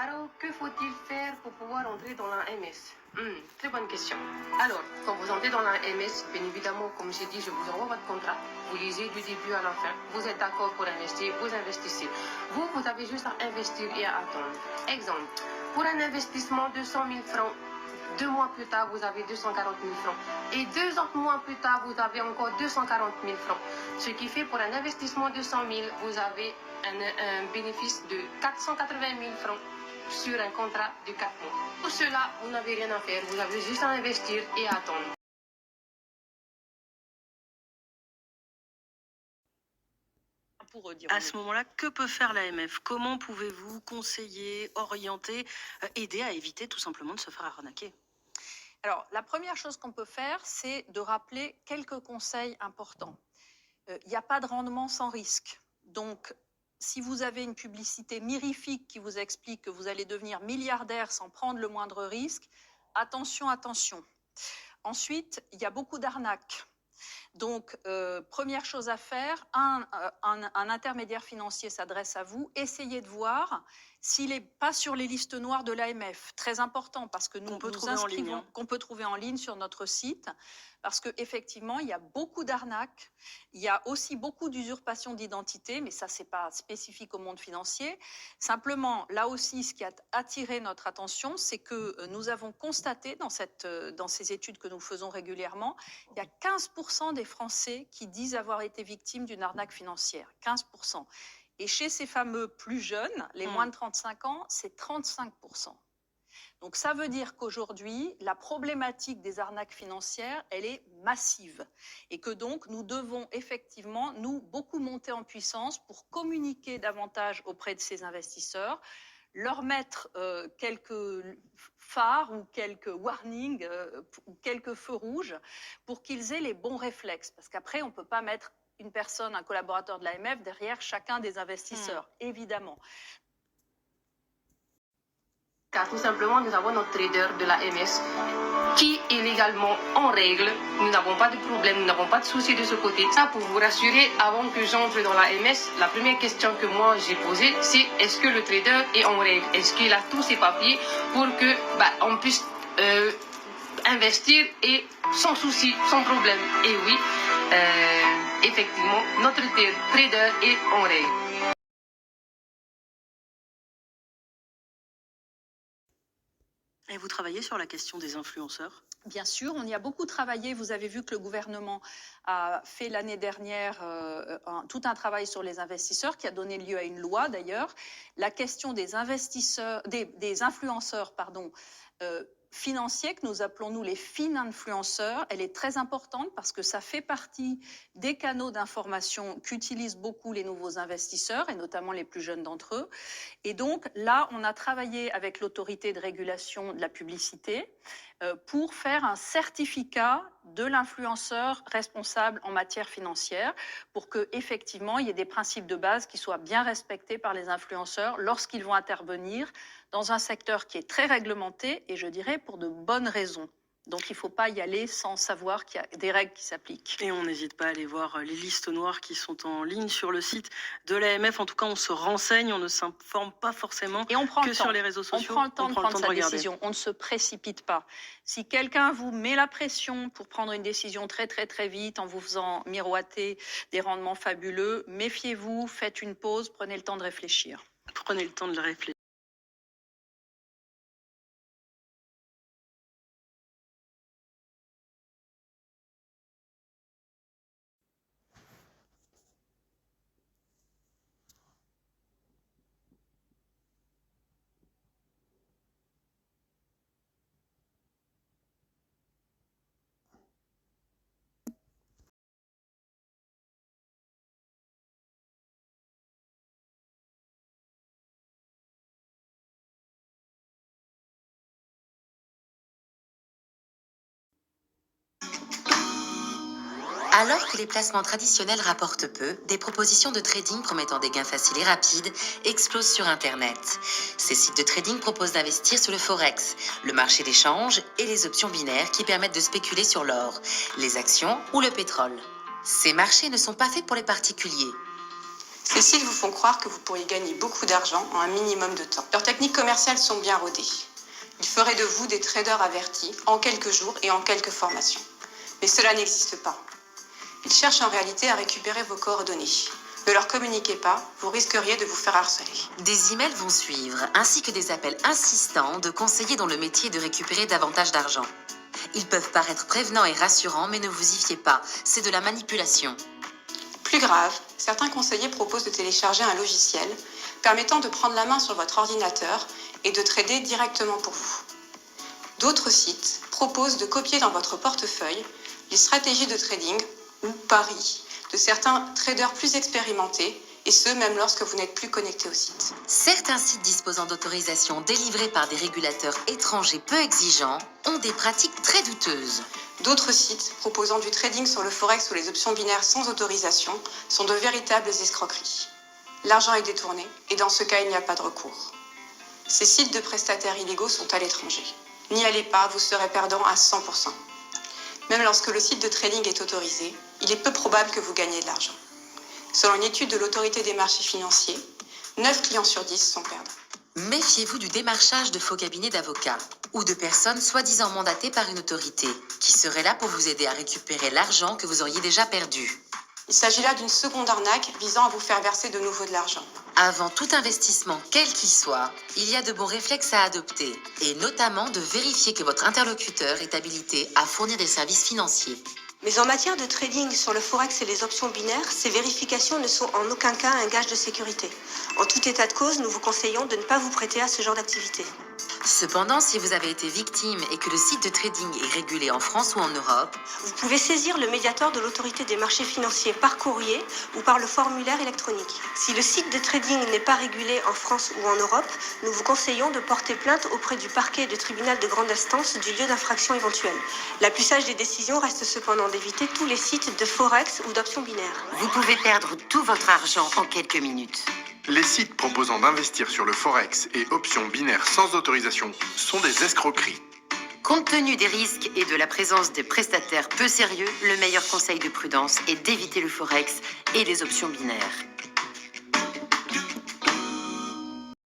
Maro, que faut-il faire pour pouvoir entrer dans l'AMS? Très bonne question. Alors, quand vous entrez dans l'AMS, bien évidemment, comme j'ai dit, je vous envoie votre contrat. Vous lisez du début à la fin. Vous êtes d'accord pour investir, vous investissez. Vous avez juste à investir et à attendre. Exemple, pour un investissement de 100 000 francs, 2 mois plus tard, vous avez 240 000 francs. Et 2 autres mois plus tard, vous avez encore 240 000 francs. Ce qui fait pour un investissement de 100 000, vous avez un bénéfice de 480 000 francs sur un contrat de 4 mois. Pour cela, vous n'avez rien à faire. Vous avez juste à investir et à attendre. À ce moment-là, que peut faire l'AMF? Comment pouvez-vous conseiller, orienter, aider à éviter tout simplement de se faire arnaquer? Alors, la première chose qu'on peut faire, c'est de rappeler quelques conseils importants. Il n'y a pas de rendement sans risque. Donc, si vous avez une publicité mirifique qui vous explique que vous allez devenir milliardaire sans prendre le moindre risque, attention, attention. Ensuite, il y a beaucoup d'arnaques. Donc, première chose à faire, un intermédiaire financier s'adresse à vous, essayez de voir s'il n'est pas sur les listes noires de l'AMF. Très important, parce que nous nous inscrivons, qu'on peut trouver en ligne sur notre site, parce qu'effectivement, il y a beaucoup d'arnaques, il y a aussi beaucoup d'usurpation d'identité, mais ça, ce n'est pas spécifique au monde financier. Simplement, là aussi, ce qui a attiré notre attention, c'est que nous avons constaté dans ces études que nous faisons régulièrement, il y a 15% des Français qui disent avoir été victimes d'une arnaque financière. 15%. Et chez ces fameux plus jeunes, les moins de 35 ans, c'est 35%. Donc ça veut dire qu'aujourd'hui, la problématique des arnaques financières, elle est massive. Et que donc, nous devons effectivement, nous, beaucoup monter en puissance pour communiquer davantage auprès de ces investisseurs, leur mettre quelques phares ou quelques warnings ou quelques feux rouges pour qu'ils aient les bons réflexes. Parce qu'après, on ne peut pas mettre une personne, un collaborateur de l'AMF derrière chacun des investisseurs, évidemment. Car tout simplement, nous avons notre trader de la MS qui est légalement en règle. Nous n'avons pas de problème, nous n'avons pas de soucis de ce côté. Ça, pour vous rassurer, avant que j'entre dans la MS, la première question que moi j'ai posée, c'est est-ce que le trader est en règle? Est-ce qu'il a tous ses papiers pour que on puisse investir et sans souci, sans problème? Et oui, effectivement, notre trader est en règle. Et vous travaillez sur la question des influenceurs? Bien sûr, on y a beaucoup travaillé. Vous avez vu que le gouvernement a fait l'année dernière tout un travail sur les investisseurs qui a donné lieu à une loi d'ailleurs. La question des investisseurs, des influenceurs, financiers, que nous appelons nous les fin-influenceurs, elle est très importante parce que ça fait partie des canaux d'information qu'utilisent beaucoup les nouveaux investisseurs et notamment les plus jeunes d'entre eux. Et donc là, on a travaillé avec l'autorité de régulation de la publicité pour faire un certificat de l'influenceur responsable en matière financière pour qu'effectivement, il y ait des principes de base qui soient bien respectés par les influenceurs lorsqu'ils vont intervenir dans un secteur qui est très réglementé et je dirais pour de bonnes raisons. Donc, il ne faut pas y aller sans savoir qu'il y a des règles qui s'appliquent. Et on n'hésite pas à aller voir les listes noires qui sont en ligne sur le site de l'AMF. En tout cas, on se renseigne, on ne s'informe pas forcément que sur les réseaux sociaux. On prend le temps de prendre sa décision, on ne se précipite pas. Si quelqu'un vous met la pression pour prendre une décision très très très vite en vous faisant miroiter des rendements fabuleux, méfiez-vous, faites une pause, prenez le temps de réfléchir. Prenez le temps de le réfléchir. Alors que les placements traditionnels rapportent peu, des propositions de trading promettant des gains faciles et rapides explosent sur Internet. Ces sites de trading proposent d'investir sur le Forex, le marché d'échange et les options binaires qui permettent de spéculer sur l'or, les actions ou le pétrole. Ces marchés ne sont pas faits pour les particuliers. Ces sites vous font croire que vous pourriez gagner beaucoup d'argent en un minimum de temps. Leurs techniques commerciales sont bien rodées. Ils feraient de vous des traders avertis en quelques jours et en quelques formations. Mais cela n'existe pas. Ils cherchent en réalité à récupérer vos coordonnées. Ne leur communiquez pas, vous risqueriez de vous faire harceler. Des emails vont suivre, ainsi que des appels insistants de conseillers dont le métier est de récupérer davantage d'argent. Ils peuvent paraître prévenants et rassurants, mais ne vous y fiez pas, c'est de la manipulation. Plus grave, certains conseillers proposent de télécharger un logiciel permettant de prendre la main sur votre ordinateur et de trader directement pour vous. D'autres sites proposent de copier dans votre portefeuille les stratégies de trading ou paris de certains traders plus expérimentés, et ce, même lorsque vous n'êtes plus connecté au site. Certains sites disposant d'autorisations délivrées par des régulateurs étrangers peu exigeants ont des pratiques très douteuses. D'autres sites proposant du trading sur le forex ou les options binaires sans autorisation sont de véritables escroqueries. L'argent est détourné, et dans ce cas, il n'y a pas de recours. Ces sites de prestataires illégaux sont à l'étranger. N'y allez pas, vous serez perdant à 100%. Même lorsque le site de trading est autorisé, il est peu probable que vous gagniez de l'argent. Selon une étude de l'autorité des marchés financiers, 9 clients sur 10 sont perdants. Méfiez-vous du démarchage de faux cabinets d'avocats ou de personnes soi-disant mandatées par une autorité qui seraient là pour vous aider à récupérer l'argent que vous auriez déjà perdu. Il s'agit là d'une seconde arnaque visant à vous faire verser de nouveau de l'argent. Avant tout investissement, quel qu'il soit, il y a de bons réflexes à adopter, et notamment de vérifier que votre interlocuteur est habilité à fournir des services financiers. Mais en matière de trading sur le forex et les options binaires, ces vérifications ne sont en aucun cas un gage de sécurité. En tout état de cause, nous vous conseillons de ne pas vous prêter à ce genre d'activité. Cependant, si vous avez été victime et que le site de trading est régulé en France ou en Europe, Vous pouvez saisir le médiateur de l'autorité des marchés financiers par courrier ou par le formulaire électronique. Si le site de trading n'est pas régulé en France ou en Europe, nous vous conseillons de porter plainte auprès du parquet et du tribunal de grande instance du lieu d'infraction éventuel. La plus sage des décisions reste cependant d'éviter tous les sites de forex ou d'options binaires. vous pouvez perdre tout votre argent en quelques minutes. Les sites proposant d'investir sur le forex et options binaires sans autorisation sont des escroqueries. Compte tenu des risques et de la présence des prestataires peu sérieux, le meilleur conseil de prudence est d'éviter le forex et les options binaires.